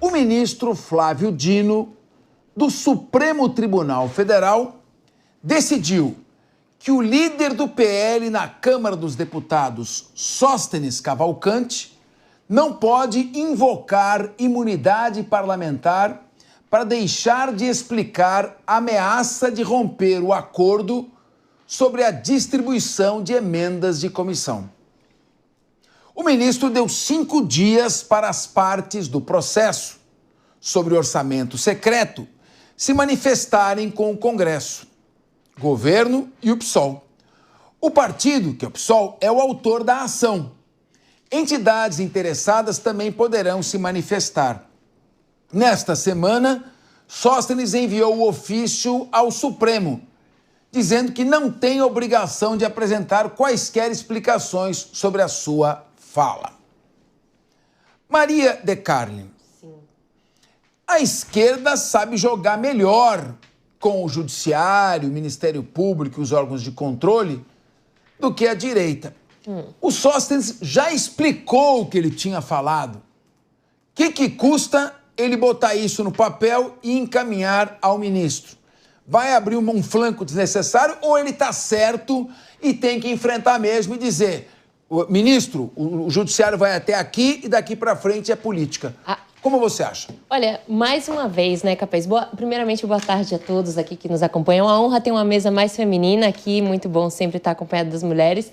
O ministro Flávio Dino, do Supremo Tribunal Federal, decidiu que o líder do PL na Câmara dos Deputados, Sóstenes Cavalcante, não pode invocar imunidade parlamentar para deixar de explicar a ameaça de romper o acordo sobre a distribuição de emendas de comissão. O ministro deu 5 dias para as partes do processo sobre orçamento secreto se manifestarem com o Congresso, governo e o PSOL. O partido, que é o PSOL, é o autor da ação. Entidades interessadas também poderão se manifestar. Nesta semana, Sóstenes enviou o ofício ao Supremo, dizendo que não tem obrigação de apresentar quaisquer explicações sobre a sua fala. Maria de Carli, a esquerda sabe jogar melhor com o Judiciário, o Ministério Público e os órgãos de controle do que a direita. O Sóstenes já explicou o que ele tinha falado. O que custa ele botar isso no papel e encaminhar ao ministro? Vai abrir um flanco desnecessário ou ele está certo e tem que enfrentar mesmo e dizer: ministro, o judiciário vai até aqui e daqui para frente é política. Como você acha? Olha, mais uma vez, né, Capês? Primeiramente, boa tarde a todos aqui que nos acompanham. A honra ter uma mesa mais feminina aqui, muito bom sempre estar acompanhado das mulheres.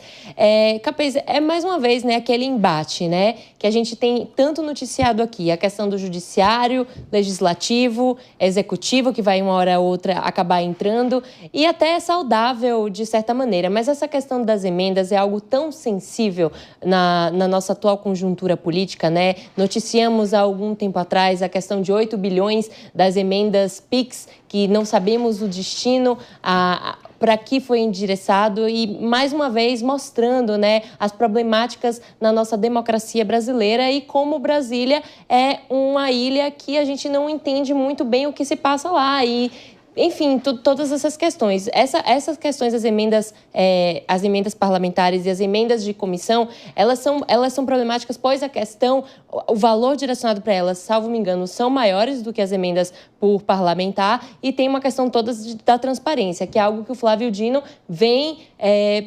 Capês, é mais uma vez, né, aquele embate, né, que a gente tem tanto noticiado aqui, a questão do judiciário, legislativo, executivo, que vai uma hora ou outra acabar entrando, e até é saudável de certa maneira, mas essa questão das emendas é algo tão sensível na nossa atual conjuntura política, né? Noticiamos há algum tempo atrás a questão de 8 bilhões das emendas PIX, que não sabemos o destino para que foi endereçado, e mais uma vez mostrando, né, as problemáticas na nossa democracia brasileira e como Brasília é uma ilha que a gente não entende muito bem o que se passa lá. E enfim, todas essas questões. Essas questões das emendas, as emendas parlamentares e as emendas de comissão, elas são problemáticas, pois o valor direcionado para elas, salvo me engano, são maiores do que as emendas por parlamentar, e tem uma questão toda da transparência, que é algo que o Flávio Dino vem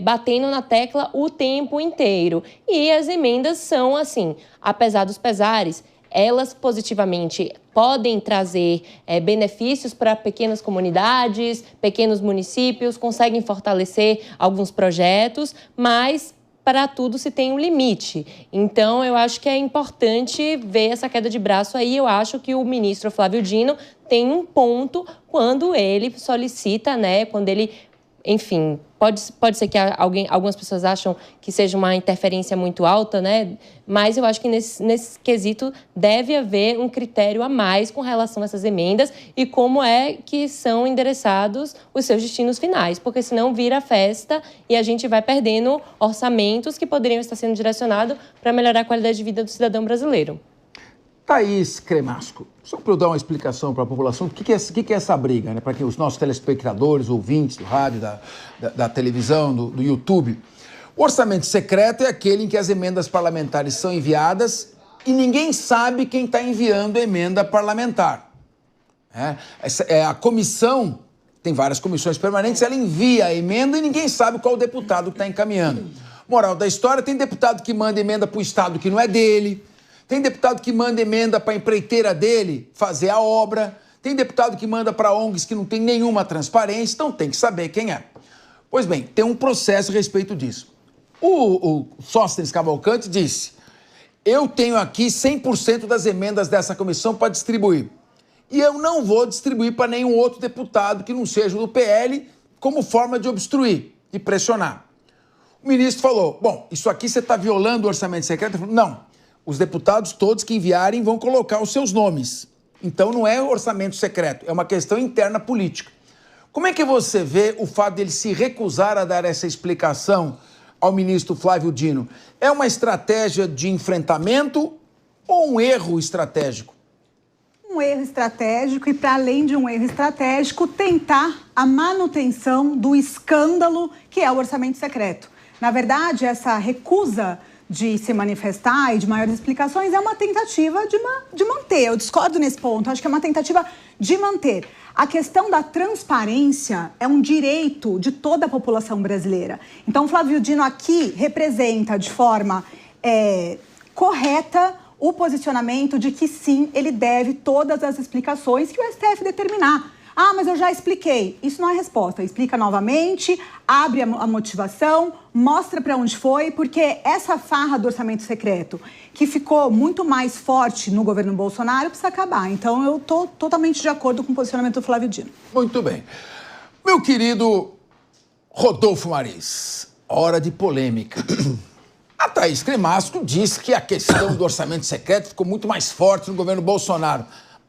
batendo na tecla o tempo inteiro. E as emendas são, assim, apesar dos pesares, elas positivamente podem trazer benefícios para pequenas comunidades, pequenos municípios, conseguem fortalecer alguns projetos, mas para tudo se tem um limite. Então, eu acho que é importante ver essa queda de braço aí. Eu acho que o ministro Flávio Dino tem um ponto quando ele solicita, né, quando ele, enfim, pode ser que algumas pessoas acham que seja uma interferência muito alta, né? Mas eu acho que nesse quesito deve haver um critério a mais com relação a essas emendas e como é que são endereçados os seus destinos finais, porque senão vira festa e a gente vai perdendo orçamentos que poderiam estar sendo direcionados para melhorar a qualidade de vida do cidadão brasileiro. Thaís Cremasco, só para eu dar uma explicação para a população, o que é essa briga, né? Para que os nossos telespectadores, ouvintes do rádio, da televisão, do YouTube. O orçamento secreto é aquele em que as emendas parlamentares são enviadas e ninguém sabe quem está enviando a emenda parlamentar. A comissão, tem várias comissões permanentes, ela envia a emenda e ninguém sabe qual deputado que está encaminhando. Moral da história, tem deputado que manda emenda para o estado que não é dele. Tem deputado que manda emenda para a empreiteira dele fazer a obra. Tem deputado que manda para ONGs que não tem nenhuma transparência. Então tem que saber quem é. Pois bem, tem um processo a respeito disso. O Sóstenes Cavalcante disse: eu tenho aqui 100% das emendas dessa comissão para distribuir. E eu não vou distribuir para nenhum outro deputado que não seja do PL como forma de obstruir, de pressionar. O ministro falou: bom, isso aqui você está violando o orçamento secreto? Ele falou: não. Os deputados todos que enviarem vão colocar os seus nomes. Então não é orçamento secreto, é uma questão interna política. Como é que você vê o fato dele se recusar a dar essa explicação ao ministro Flávio Dino? É uma estratégia de enfrentamento ou um erro estratégico? Um erro estratégico e, para além de um erro estratégico, tentar a manutenção do escândalo que é o orçamento secreto. Na verdade, essa recusa de se manifestar e de maiores explicações, é uma tentativa de manter. Eu discordo nesse ponto, acho que é uma tentativa de manter. A questão da transparência é um direito de toda a população brasileira. Então, o Flávio Dino aqui representa de forma correta o posicionamento de que, sim, ele deve todas as explicações que o STF determinar. Ah, mas eu já expliquei. Isso não é resposta. Explica novamente, abre a motivação, mostra para onde foi, porque essa farra do orçamento secreto, que ficou muito mais forte no governo Bolsonaro, precisa acabar. Então, eu estou totalmente de acordo com o posicionamento do Flávio Dino. Muito bem. Meu querido Rodolfo Maris, hora de polêmica. A Thaís Cremasco disse que a questão do orçamento secreto ficou muito mais forte no governo Bolsonaro.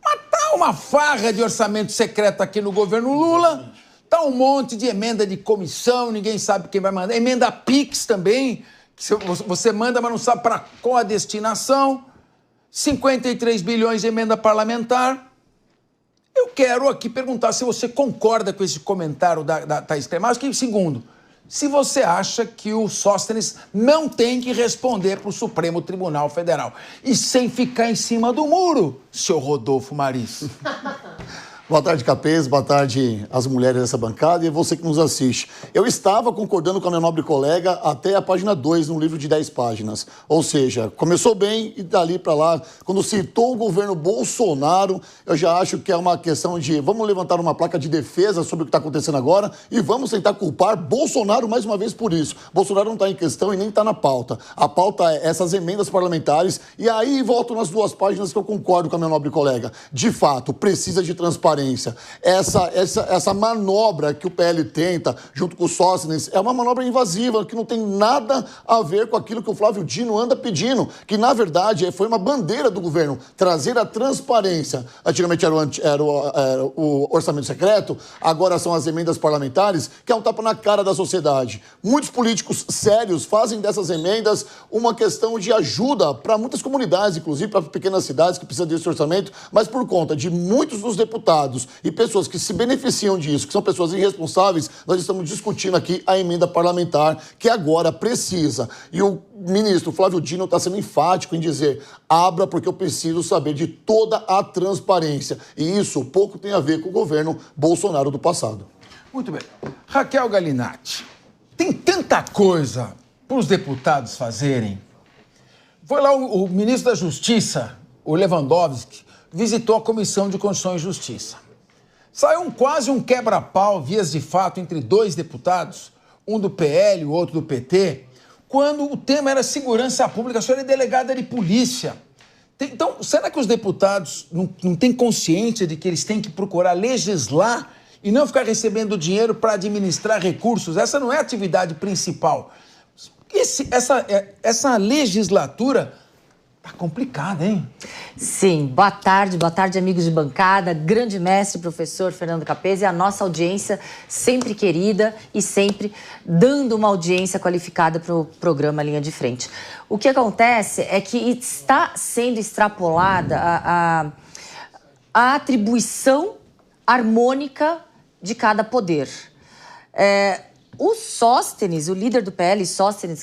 Mas tá uma farra de orçamento secreto aqui no governo Lula, tá um monte de emenda de comissão, ninguém sabe quem vai mandar. Emenda PIX também, que você manda, mas não sabe para qual a destinação. 53 bilhões de emenda parlamentar. Eu quero aqui perguntar se você concorda com esse comentário da Thaís Cremasco. E segundo, se você acha que o Sóstenes não tem que responder para o Supremo Tribunal Federal. E sem ficar em cima do muro, senhor Rodolfo Maris. Boa tarde, Capês. Boa tarde às mulheres dessa bancada e a você que nos assiste. Eu estava concordando com a minha nobre colega até a página 2, num livro de 10 páginas. Ou seja, começou bem e dali para lá, quando citou o governo Bolsonaro, eu já acho que é uma questão de vamos levantar uma placa de defesa sobre o que está acontecendo agora e vamos tentar culpar Bolsonaro mais uma vez por isso. Bolsonaro não está em questão e nem está na pauta. A pauta é essas emendas parlamentares e aí volto nas 2 páginas que eu concordo com a minha nobre colega. De fato, precisa de transparência. Essa manobra que o PL tenta, junto com o Sóstenes, é uma manobra invasiva, que não tem nada a ver com aquilo que o Flávio Dino anda pedindo, que, na verdade, foi uma bandeira do governo, trazer a transparência. Antigamente era o orçamento secreto, agora são as emendas parlamentares, que é um tapa na cara da sociedade. Muitos políticos sérios fazem dessas emendas uma questão de ajuda para muitas comunidades, inclusive para pequenas cidades que precisam desse orçamento, mas por conta de muitos dos deputados e pessoas que se beneficiam disso, que são pessoas irresponsáveis, nós estamos discutindo aqui a emenda parlamentar que agora precisa. E o ministro Flávio Dino está sendo enfático em dizer, abra porque eu preciso saber de toda a transparência. E isso pouco tem a ver com o governo Bolsonaro do passado. Muito bem. Raquel Galinatti, tem tanta coisa para os deputados fazerem. Foi lá o ministro da Justiça, o Lewandowski, visitou a Comissão de Constituição e Justiça. Saiu quase um quebra-pau, vias de fato, entre 2 deputados, um do PL e o outro do PT, quando o tema era segurança pública. A senhora é delegada de polícia. Então, será que os deputados não têm consciência de que eles têm que procurar legislar e não ficar recebendo dinheiro para administrar recursos? Essa não é a atividade principal. Essa legislatura tá complicada, hein? Sim. Boa tarde, amigos de bancada, grande mestre, professor Fernando Capês e a nossa audiência sempre querida e sempre dando uma audiência qualificada para o programa Linha de Frente. O que acontece é que está sendo extrapolada a atribuição harmônica de cada poder. O Sóstenes, o líder do PL, Sóstenes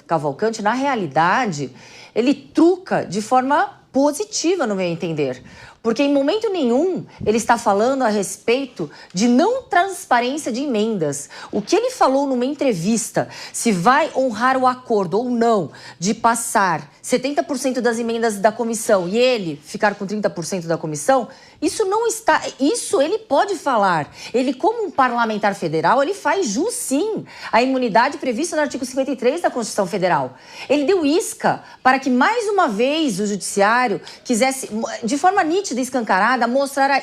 Cavalcante, na realidade, ele truca de forma positiva, no meu entender. Porque em momento nenhum ele está falando a respeito de não transparência de emendas. O que ele falou numa entrevista, se vai honrar o acordo ou não de passar 70% das emendas da comissão e ele ficar com 30% da comissão, isso não está... Isso ele pode falar. Ele, como um parlamentar federal, ele faz jus, sim, à imunidade prevista no artigo 53 da Constituição Federal. Ele deu isca para que, mais uma vez, o judiciário quisesse, de forma nítida e escancarada, mostrar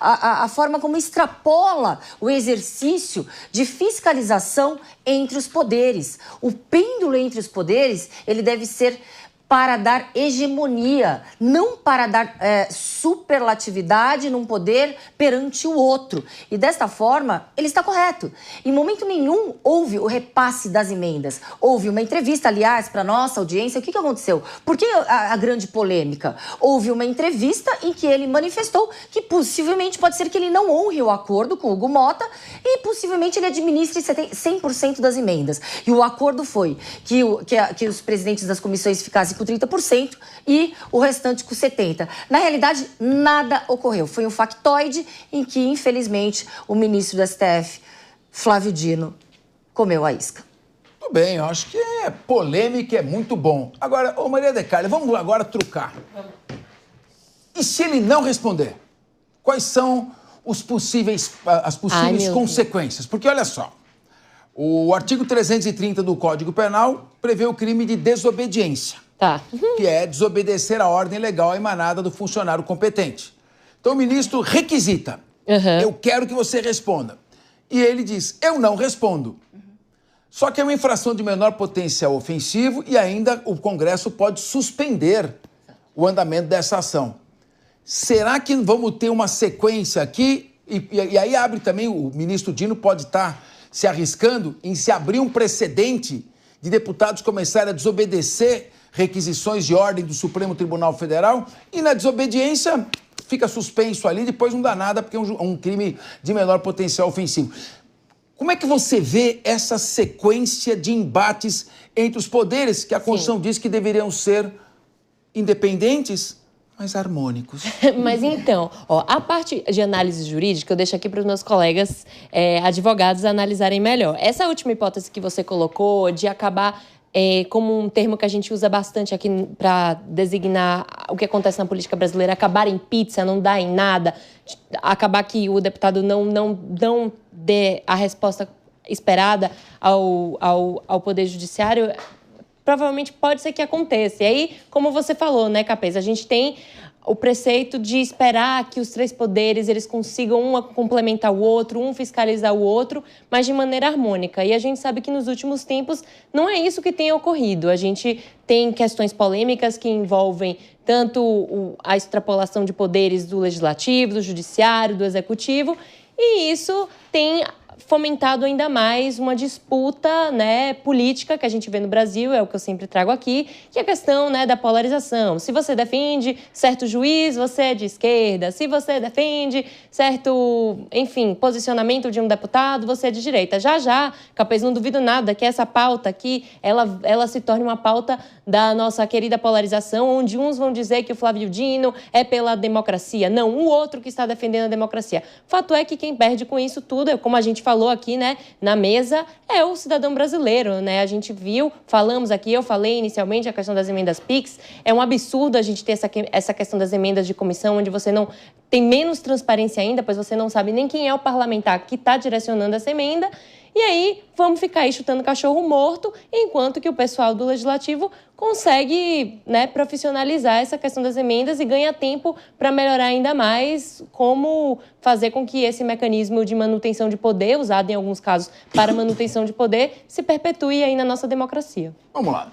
a forma como extrapola o exercício de fiscalização entre os poderes. O pêndulo entre os poderes, ele deve ser para dar hegemonia, não para dar superlatividade num poder perante o outro. E desta forma, ele está correto. Em momento nenhum houve o repasse das emendas. Houve uma entrevista, aliás, para a nossa audiência. O que aconteceu? Por que a grande polêmica? Houve uma entrevista em que ele manifestou que possivelmente pode ser que ele não honre o acordo com o Hugo Mota e possivelmente ele administre 100% das emendas. E o acordo foi que os presidentes das comissões ficassem com 30% e o restante com 70%. Na realidade, nada ocorreu. Foi um factoide em que, infelizmente, o ministro do STF, Flávio Dino, comeu a isca. Tudo bem, eu acho que polêmica é muito bom. Agora, Maria de Carli, vamos agora trucar. E se ele não responder? Quais são as possíveis consequências? Porque, olha só, o artigo 330 do Código Penal prevê o crime de desobediência. Tá. Que é desobedecer a ordem legal emanada do funcionário competente. Então o ministro requisita, eu quero que você responda. E ele diz, eu não respondo. Só que é uma infração de menor potencial ofensivo e ainda o Congresso pode suspender o andamento dessa ação. Será que vamos ter uma sequência aqui? E aí abre também, o ministro Dino pode estar se arriscando em se abrir um precedente de deputados começarem a desobedecer requisições de ordem do Supremo Tribunal Federal e na desobediência fica suspenso ali, depois não dá nada porque é um crime de menor potencial ofensivo. Como é que você vê essa sequência de embates entre os poderes que a Constituição diz que deveriam ser independentes, mas harmônicos? Mas então, a parte de análise jurídica eu deixo aqui para os meus colegas advogados analisarem melhor. Essa última hipótese que você colocou de acabar como um termo que a gente usa bastante aqui para designar o que acontece na política brasileira, acabar em pizza, não dar em nada, acabar que o deputado não dê a resposta esperada ao Poder Judiciário, provavelmente pode ser que aconteça. E aí, como você falou, né, Capês, a gente tem o preceito de esperar que os três poderes eles consigam um complementar o outro, um fiscalizar o outro, mas de maneira harmônica. E a gente sabe que nos últimos tempos não é isso que tem ocorrido. A gente tem questões polêmicas que envolvem tanto a extrapolação de poderes do Legislativo, do Judiciário, do Executivo, e isso tem fomentado ainda mais uma disputa, né, política que a gente vê no Brasil, é o que eu sempre trago aqui, que é a questão, né, da polarização. Se você defende certo juiz, você é de esquerda. Se você defende certo, enfim, posicionamento de um deputado, você é de direita. Já, Capês, não duvido nada que essa pauta aqui, ela se torne uma pauta da nossa querida polarização, onde uns vão dizer que o Flávio Dino é pela democracia. Não, o outro que está defendendo a democracia. Fato é que quem perde com isso tudo, como a gente falou aqui, né, na mesa, é o cidadão brasileiro, né? A gente falamos aqui, eu falei inicialmente a questão das emendas PIX. É um absurdo a gente ter essa questão das emendas de comissão, onde você não tem menos transparência ainda, pois você não sabe nem quem é o parlamentar que está direcionando essa emenda. E aí, vamos ficar aí chutando cachorro morto, enquanto que o pessoal do Legislativo consegue, né, profissionalizar essa questão das emendas e ganha tempo para melhorar ainda mais como fazer com que esse mecanismo de manutenção de poder, usado em alguns casos para manutenção de poder, se perpetue aí na nossa democracia. Vamos lá.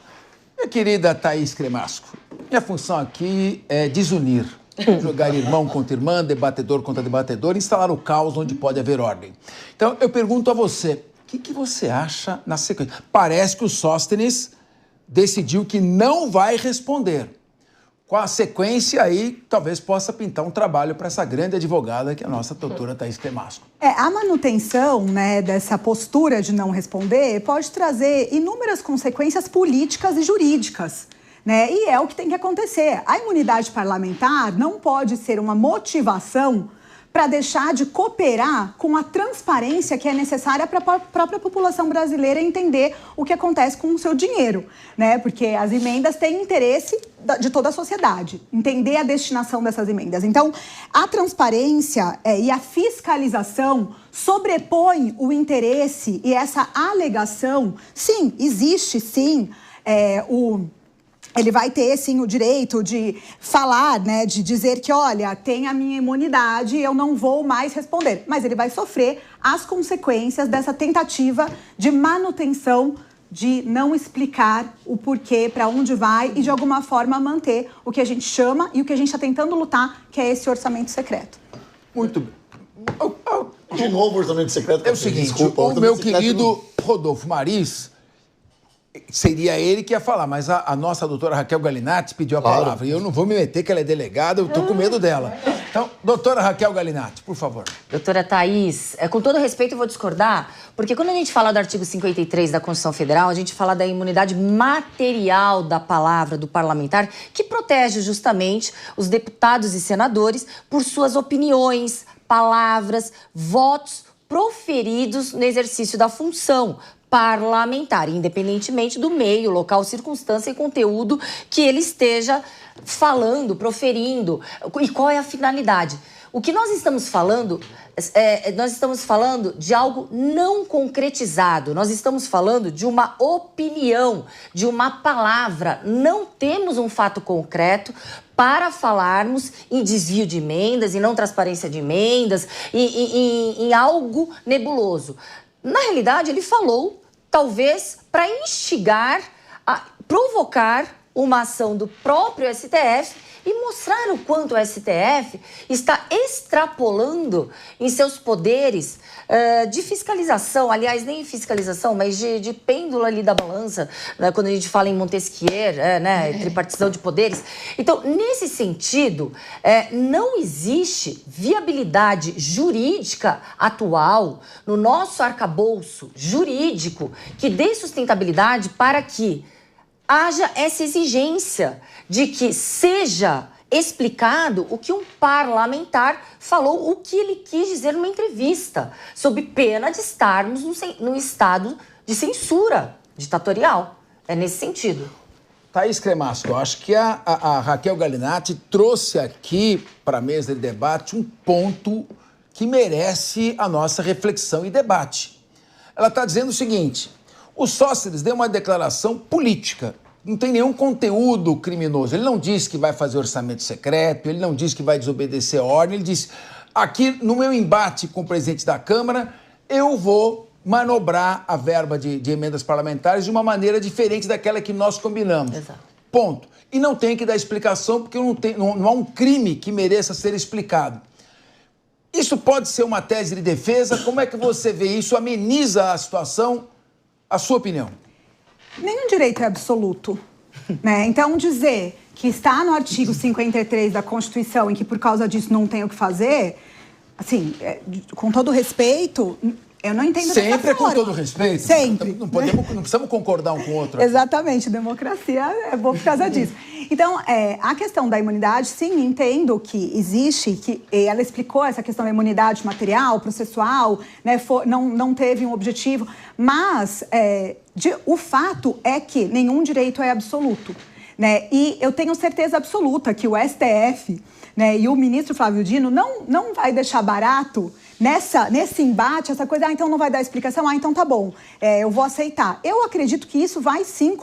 Minha querida Thaís Cremasco, minha função aqui é desunir. Jogar irmão contra irmã, debatedor contra debatedor, instalar o caos onde pode haver ordem. Então, eu pergunto a você, o que você acha na sequência? Parece que o Sóstenes decidiu que não vai responder. Com a sequência aí, talvez possa pintar um trabalho para essa grande advogada que é a nossa doutora Thaís Cremasco. A manutenção, né, dessa postura de não responder pode trazer inúmeras consequências políticas e jurídicas. Né? E é o que tem que acontecer. A imunidade parlamentar não pode ser uma motivação para deixar de cooperar com a transparência que é necessária para a própria população brasileira entender o que acontece com o seu dinheiro, né? Porque as emendas têm interesse de toda a sociedade, entender a destinação dessas emendas. Então, a transparência e a fiscalização sobrepõem o interesse e essa alegação. Sim, existe sim ele vai ter, sim, o direito de falar, né, de dizer que, olha, tem a minha imunidade, eu não vou mais responder. Mas ele vai sofrer as consequências dessa tentativa de manutenção de não explicar o porquê, para onde vai e, de alguma forma, manter o que a gente chama e o que a gente está tentando lutar, que é esse orçamento secreto. Muito bem. De novo, orçamento secreto. É o seguinte, o meu querido Rodolfo Maris, seria ele que ia falar, mas a nossa doutora Raquel Galinatti pediu a palavra. E eu não vou me meter, que ela é delegada, eu tô com medo dela. Então, doutora Raquel Galinatti, por favor. Doutora Thaís, com todo respeito eu vou discordar, porque quando a gente fala do artigo 53 da Constituição Federal, a gente fala da imunidade material da palavra do parlamentar, que protege justamente os deputados e senadores por suas opiniões, palavras, votos proferidos no exercício da função parlamentar, independentemente do meio, local, circunstância e conteúdo que ele esteja falando, proferindo. E qual é a finalidade? O que nós estamos falando de algo não concretizado. Nós estamos falando de uma opinião, de uma palavra. Não temos um fato concreto para falarmos em desvio de emendas, em não transparência de emendas, em algo nebuloso. Na realidade, ele falou, talvez, para instigar, provocar uma ação do próprio STF e mostrar o quanto o STF está extrapolando em seus poderes de fiscalização, aliás, nem fiscalização, mas de pêndulo ali da balança, né, quando a gente fala em Montesquieu, tripartição de poderes. Então, nesse sentido, não existe viabilidade jurídica atual no nosso arcabouço jurídico que dê sustentabilidade para que haja essa exigência de que seja explicado o que um parlamentar falou, o que ele quis dizer numa entrevista, sob pena de estarmos num estado de censura ditatorial. É nesse sentido. Thaís Cremasco, eu acho que a Raquel Galinatti trouxe aqui para a mesa de debate um ponto que merece a nossa reflexão e debate. Ela está dizendo o seguinte: o Sócrates deu uma declaração política, não tem nenhum conteúdo criminoso. Ele não disse que vai fazer orçamento secreto, ele não disse que vai desobedecer a ordem, ele disse, aqui no meu embate com o presidente da Câmara, eu vou manobrar a verba de emendas parlamentares de uma maneira diferente daquela que nós combinamos. Exato. Ponto. E não tem que dar explicação, porque não há um crime que mereça ser explicado. Isso pode ser uma tese de defesa? Como é que você vê isso? Ameniza a situação? A sua opinião? Nenhum direito é absoluto, né? Então, dizer que está no artigo 53 da Constituição e que por causa disso não tem o que fazer, assim, com todo respeito, eu não entendo dessa forma. Sempre é com todo respeito? Sempre. Não precisamos concordar um com o outro. Exatamente, democracia é boa por causa disso. Então, a questão da imunidade, sim, entendo que existe, que ela explicou essa questão da imunidade material, processual, né, não teve um objetivo, mas o fato é que nenhum direito é absoluto, né, e eu tenho certeza absoluta que o STF, né, e o ministro Flávio Dino não vai deixar barato nesse embate, essa coisa, então não vai dar explicação, então tá bom, eu vou aceitar. Eu acredito que isso vai sim,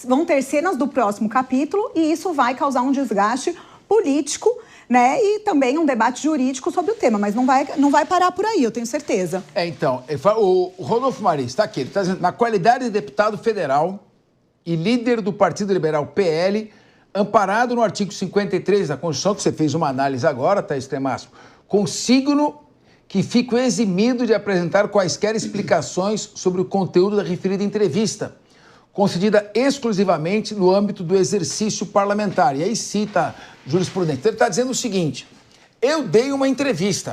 vão ter cenas do próximo capítulo e isso vai causar um desgaste político, né, e também um debate jurídico sobre o tema, mas não vai parar por aí, eu tenho certeza. Então, o Rodolfo Maris está aqui, ele está dizendo, na qualidade de deputado federal e líder do Partido Liberal PL, amparado no artigo 53 da Constituição, que você fez uma análise agora, Thaís Cremasco, consigno que fico eximido de apresentar quaisquer explicações sobre o conteúdo da referida entrevista, concedida exclusivamente no âmbito do exercício parlamentar. E aí cita jurisprudência. Então, ele está dizendo o seguinte, eu dei uma entrevista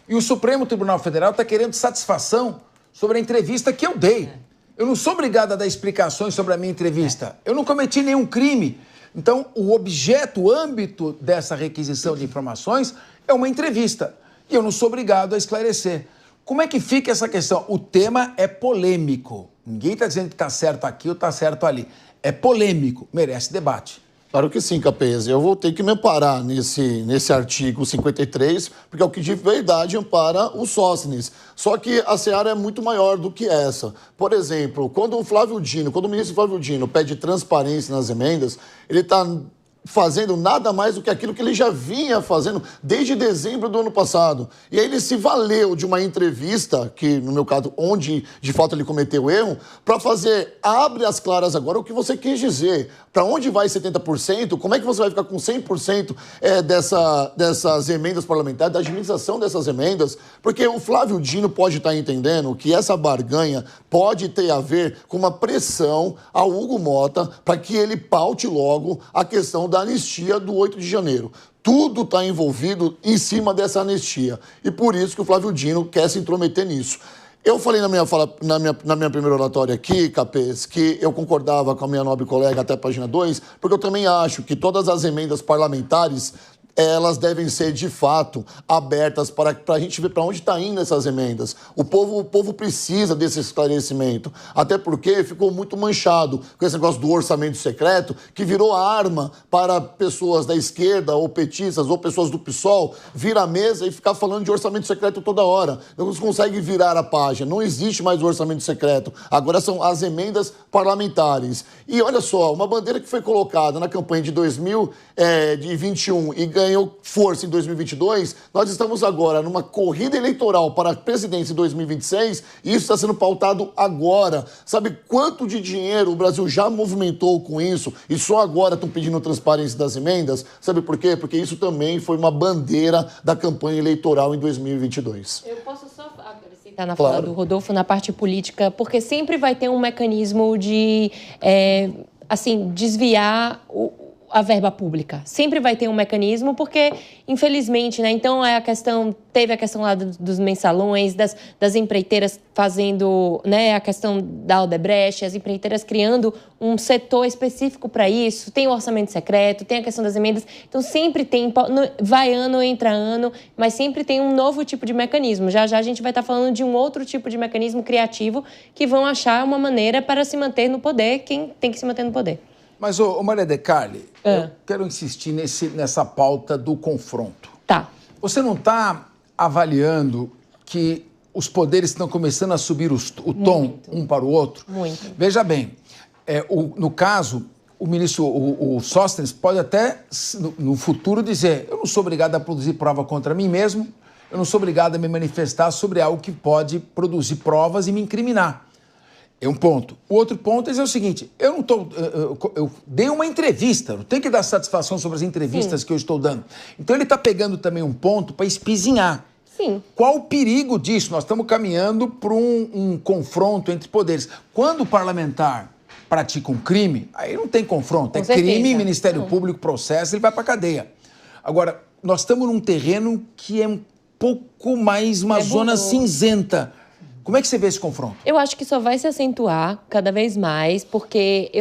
e o Supremo Tribunal Federal está querendo satisfação sobre a entrevista que eu dei. Eu não sou obrigado a dar explicações sobre a minha entrevista. Eu não cometi nenhum crime. Então, o objeto, o âmbito dessa requisição de informações é uma entrevista. E eu não sou obrigado a esclarecer. Como é que fica essa questão? O tema é polêmico. Ninguém está dizendo que está certo aqui ou está certo ali. É polêmico, merece debate. Claro que sim, Capese. Eu vou ter que me amparar nesse artigo 53, porque é o que de verdade ampara o Sócrates. Só que a seara é muito maior do que essa. Por exemplo, quando o ministro Flávio Dino pede transparência nas emendas, ele está fazendo nada mais do que aquilo que ele já vinha fazendo desde dezembro do ano passado. E aí ele se valeu de uma entrevista, que no meu caso, onde de fato ele cometeu erro, para fazer, abre as claras agora o que você quis dizer. Para onde vai 70%? Como é que você vai ficar com 100% dessas emendas parlamentares, da administração dessas emendas? Porque o Flávio Dino pode estar entendendo que essa barganha pode ter a ver com uma pressão ao Hugo Mota para que ele paute logo a questão da anistia do 8 de janeiro. Tudo está envolvido em cima dessa anistia. E por isso que o Flávio Dino quer se intrometer nisso. Eu falei na minha primeira oratória aqui, Capês, que eu concordava com a minha nobre colega até a página 2, porque eu também acho que todas as emendas parlamentares elas devem ser, de fato, abertas para a gente ver para onde está indo essas emendas. O povo precisa desse esclarecimento, até porque ficou muito manchado com esse negócio do orçamento secreto, que virou arma para pessoas da esquerda, ou petistas, ou pessoas do PSOL, vir à mesa e ficar falando de orçamento secreto toda hora. Não consegue virar a página, não existe mais o orçamento secreto. Agora são as emendas parlamentares. E olha só, uma bandeira que foi colocada na campanha de 2021 e ganhou força em 2022, nós estamos agora numa corrida eleitoral para a presidência em 2026 e isso está sendo pautado agora. Sabe quanto de dinheiro o Brasil já movimentou com isso e só agora estão pedindo transparência das emendas? Sabe por quê? Porque isso também foi uma bandeira da campanha eleitoral em 2022. Eu posso só acrescentar na fala do Rodolfo, na parte política, porque sempre vai ter um mecanismo de, desviar a verba pública. Sempre vai ter um mecanismo, porque, infelizmente, né? Então, teve a questão lá dos mensalões, das empreiteiras fazendo, né? A questão da Odebrecht, as empreiteiras criando um setor específico para isso, tem o orçamento secreto, tem a questão das emendas. Então, sempre tem, vai ano, entra ano, mas sempre tem um novo tipo de mecanismo. Já já a gente vai estar falando de um outro tipo de mecanismo criativo que vão achar uma maneira para se manter no poder, quem tem que se manter no poder. Mas, Maria de Carli, eu quero insistir nessa pauta do confronto. Tá. Você não está avaliando que os poderes estão começando a subir o tom um para o outro? Muito. Veja bem, no caso, o ministro, o Sóstenes, pode até, no futuro, dizer: eu não sou obrigado a produzir prova contra mim mesmo, eu não sou obrigado a me manifestar sobre algo que pode produzir provas e me incriminar. É um ponto. O outro ponto é o seguinte: eu dei uma entrevista, eu tenho que dar satisfação sobre as entrevistas que eu estou dando. Então ele está pegando também um ponto para espizinhar. Sim. Qual o perigo disso? Nós estamos caminhando para um confronto entre poderes. Quando o parlamentar pratica um crime, aí não tem confronto. Com certeza. Crime, Ministério Público processa, ele vai para a cadeia. Agora, nós estamos num terreno que é um pouco mais uma zona cinzenta. Como é que você vê esse confronto? Eu acho que só vai se acentuar cada vez mais, porque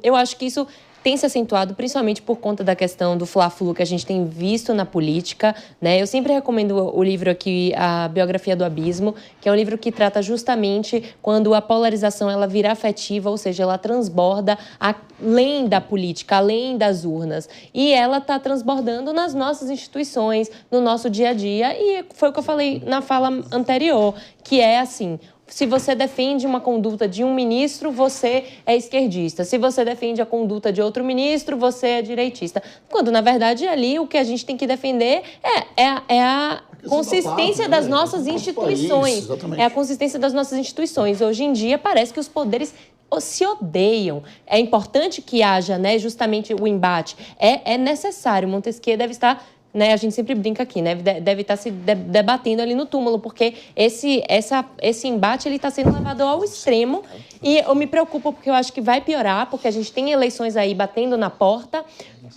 eu acho que isso tem se acentuado principalmente por conta da questão do fla-flu que a gente tem visto na política, né? Eu sempre recomendo o livro aqui, A Biografia do Abismo, que é um livro que trata justamente quando a polarização ela vira afetiva, ou seja, ela transborda além da política, além das urnas. E ela está transbordando nas nossas instituições, no nosso dia a dia, e foi o que eu falei na fala anterior, que é assim: se você defende uma conduta de um ministro, você é esquerdista. Se você defende a conduta de outro ministro, você é direitista. Quando, na verdade, ali o que a gente tem que defender é a consistência das nossas instituições. É a consistência das nossas instituições. Hoje em dia, parece que os poderes se odeiam. É importante que haja, né, justamente o embate. É necessário. Montesquieu deve estar... Né, a gente sempre brinca aqui, né? Deve estar se debatendo ali no túmulo, porque esse embate está sendo levado ao extremo. E eu me preocupo porque eu acho que vai piorar, porque a gente tem eleições aí batendo na porta,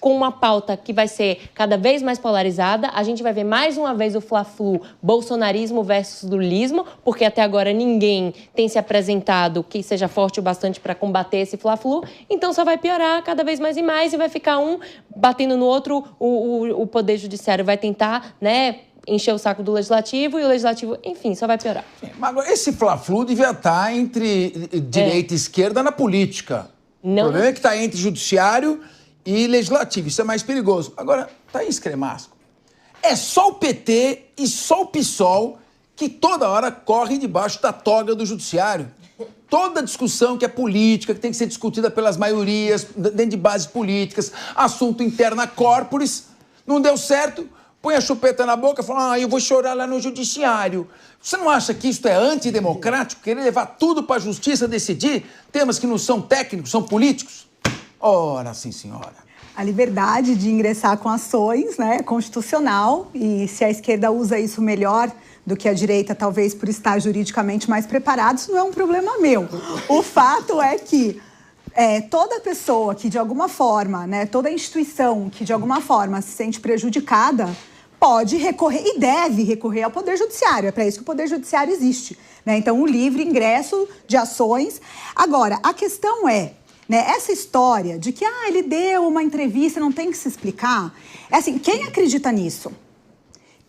com uma pauta que vai ser cada vez mais polarizada. A gente vai ver mais uma vez o fla-flu, bolsonarismo versus lulismo, porque até agora ninguém tem se apresentado que seja forte o bastante para combater esse fla-flu. Então só vai piorar cada vez mais e vai ficar um batendo no outro. O Poder Judiciário vai tentar, né, encher o saco do Legislativo, e o Legislativo, enfim, só vai piorar. Mas agora, esse fla-flu devia estar entre direita e esquerda na política. Não. O problema é que está entre Judiciário e Legislativo. Isso é mais perigoso. Agora, Thaís Cremasco, é só o PT e só o PSOL que toda hora corre debaixo da toga do judiciário. Toda discussão que é política, que tem que ser discutida pelas maiorias, dentro de bases políticas, assunto interna corporis, não deu certo, põe a chupeta na boca e fala, eu vou chorar lá no judiciário. Você não acha que isso é antidemocrático? Querer levar tudo para a justiça decidir temas que não são técnicos, são políticos? Ora, sim, senhora. A liberdade de ingressar com ações, né, é constitucional, e se a esquerda usa isso melhor do que a direita, talvez por estar juridicamente mais preparado, isso não é um problema meu. O fato é que toda pessoa que de alguma forma, né, toda instituição que de alguma forma se sente prejudicada, pode recorrer e deve recorrer ao Poder Judiciário. É para isso que o Poder Judiciário existe, né? Então, o livre ingresso de ações. Agora, a questão é, né, essa história de que ele deu uma entrevista, não tem que se explicar. É assim, quem acredita nisso?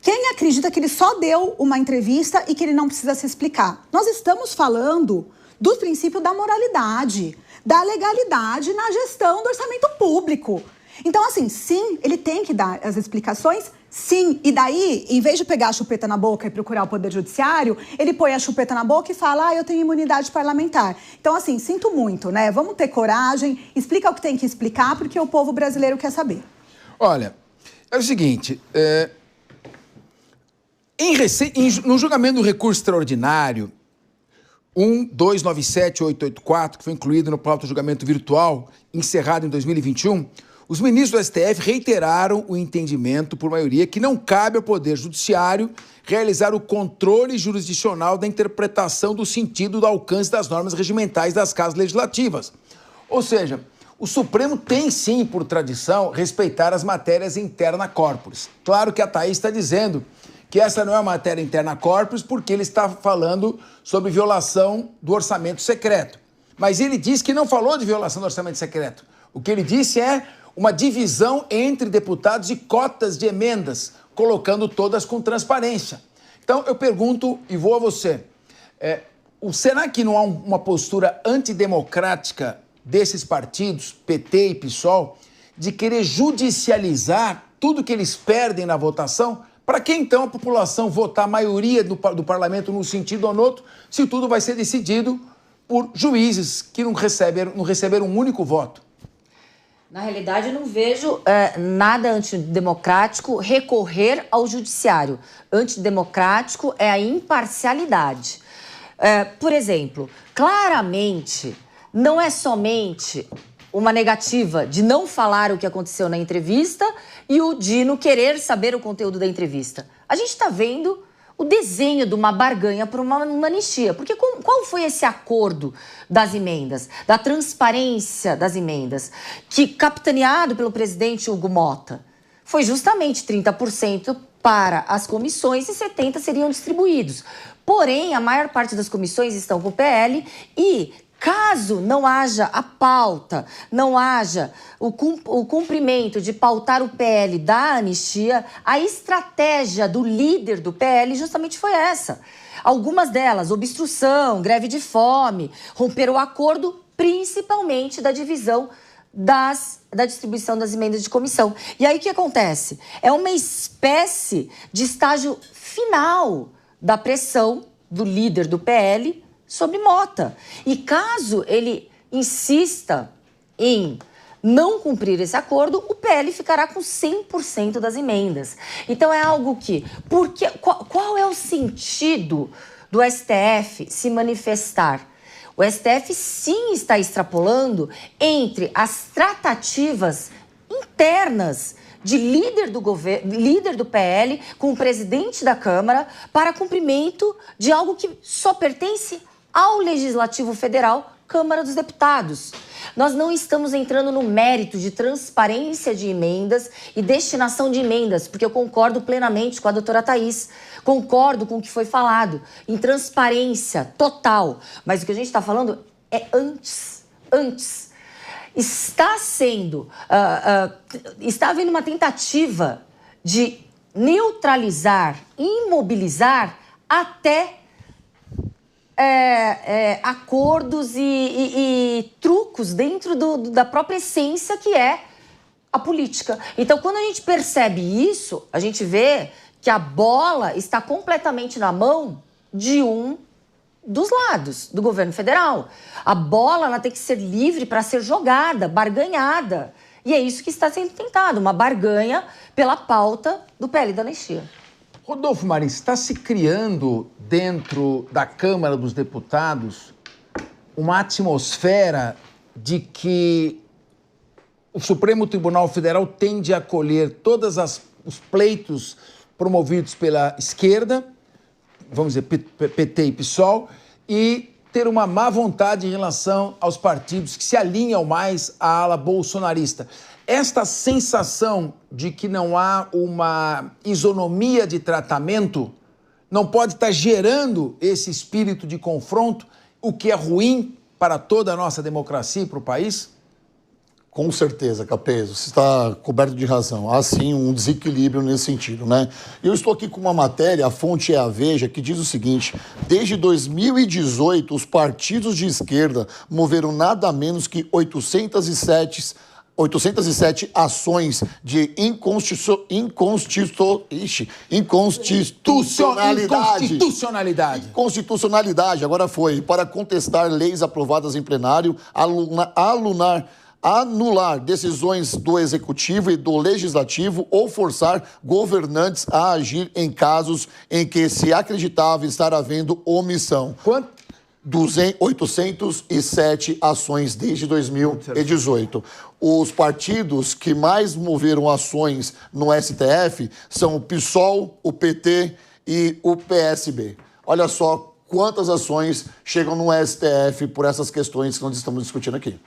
Quem acredita que ele só deu uma entrevista e que ele não precisa se explicar? Nós estamos falando do princípio da moralidade, da legalidade na gestão do orçamento público. Então, assim, sim, ele tem que dar as explicações, sim. E daí, em vez de pegar a chupeta na boca e procurar o Poder Judiciário, ele põe a chupeta na boca e fala, eu tenho imunidade parlamentar. Então, assim, sinto muito, né? Vamos ter coragem, explica o que tem que explicar, porque o povo brasileiro quer saber. Olha, é o seguinte, no julgamento do recurso extraordinário 1297884, que foi incluído no próprio julgamento virtual, encerrado em 2021, os ministros do STF reiteraram o entendimento, por maioria, que não cabe ao Poder Judiciário realizar o controle jurisdicional da interpretação do sentido do alcance das normas regimentais das casas legislativas. Ou seja, o Supremo tem, sim, por tradição, respeitar as matérias interna corporis. Claro que a Thaís está dizendo que essa não é uma matéria interna corporis porque ele está falando sobre violação do orçamento secreto. Mas ele disse que não falou de violação do orçamento secreto. O que ele disse é uma divisão entre deputados e cotas de emendas, colocando todas com transparência. Então, eu pergunto e vou a você. Será que não há uma postura antidemocrática desses partidos, PT e PSOL, de querer judicializar tudo que eles perdem na votação? Para que, então, a população votar a maioria do parlamento num sentido ou no outro, se tudo vai ser decidido por juízes que não receberam um único voto? Na realidade, eu não vejo nada antidemocrático recorrer ao judiciário. Antidemocrático é a imparcialidade. Por exemplo, claramente, não é somente uma negativa de não falar o que aconteceu na entrevista e o de não querer saber o conteúdo da entrevista. A gente está vendo o desenho de uma barganha por uma anistia. Porque qual foi esse acordo das emendas, da transparência das emendas, que, capitaneado pelo presidente Hugo Motta, foi justamente 30% para as comissões e 70% seriam distribuídos. Porém, a maior parte das comissões estão com o PL e, caso não haja a pauta, não haja o cumprimento de pautar o PL da anistia, a estratégia do líder do PL justamente foi essa. Algumas delas, obstrução, greve de fome, romper o acordo, principalmente da divisão da distribuição das emendas de comissão. E aí o que acontece? É uma espécie de estágio final da pressão do líder do PL sobre Motta. E caso ele insista em não cumprir esse acordo, o PL ficará com 100% das emendas. Então é algo que... Qual é o sentido do STF se manifestar? O STF sim está extrapolando entre as tratativas internas de líder do PL com o presidente da Câmara para cumprimento de algo que só pertence ao Legislativo Federal, Câmara dos Deputados. Nós não estamos entrando no mérito de transparência de emendas e destinação de emendas, porque eu concordo plenamente com a doutora Thaís, concordo com o que foi falado, em transparência total. Mas o que a gente está falando é antes. Está havendo uma tentativa de neutralizar, imobilizar até acordos e trucos dentro da própria essência que é a política. Então, quando a gente percebe isso, a gente vê que a bola está completamente na mão de um dos lados do governo federal. A bola ela tem que ser livre para ser jogada, barganhada. E é isso que está sendo tentado, uma barganha pela pauta do PL da anistia. Rodolfo Marins, está se criando dentro da Câmara dos Deputados uma atmosfera de que o Supremo Tribunal Federal tende a acolher todos os pleitos promovidos pela esquerda, vamos dizer, PT e PSOL, e ter uma má vontade em relação aos partidos que se alinham mais à ala bolsonarista. Esta sensação de que não há uma isonomia de tratamento não pode estar gerando esse espírito de confronto, o que é ruim para toda a nossa democracia e para o país? Com certeza, Capês, você está coberto de razão. Há sim um desequilíbrio nesse sentido, né? Eu estou aqui com uma matéria, a fonte é a Veja, que diz o seguinte: desde 2018, os partidos de esquerda moveram nada menos que 807 ações de inconstitucionalidade, agora foi, para contestar leis aprovadas em plenário, anular decisões do Executivo e do Legislativo ou forçar governantes a agir em casos em que se acreditava estar havendo omissão. Quanto? 807 ações desde 2018. Os partidos que mais moveram ações no STF são o PSOL, o PT e o PSB. Olha só quantas ações chegam no STF por essas questões que nós estamos discutindo aqui.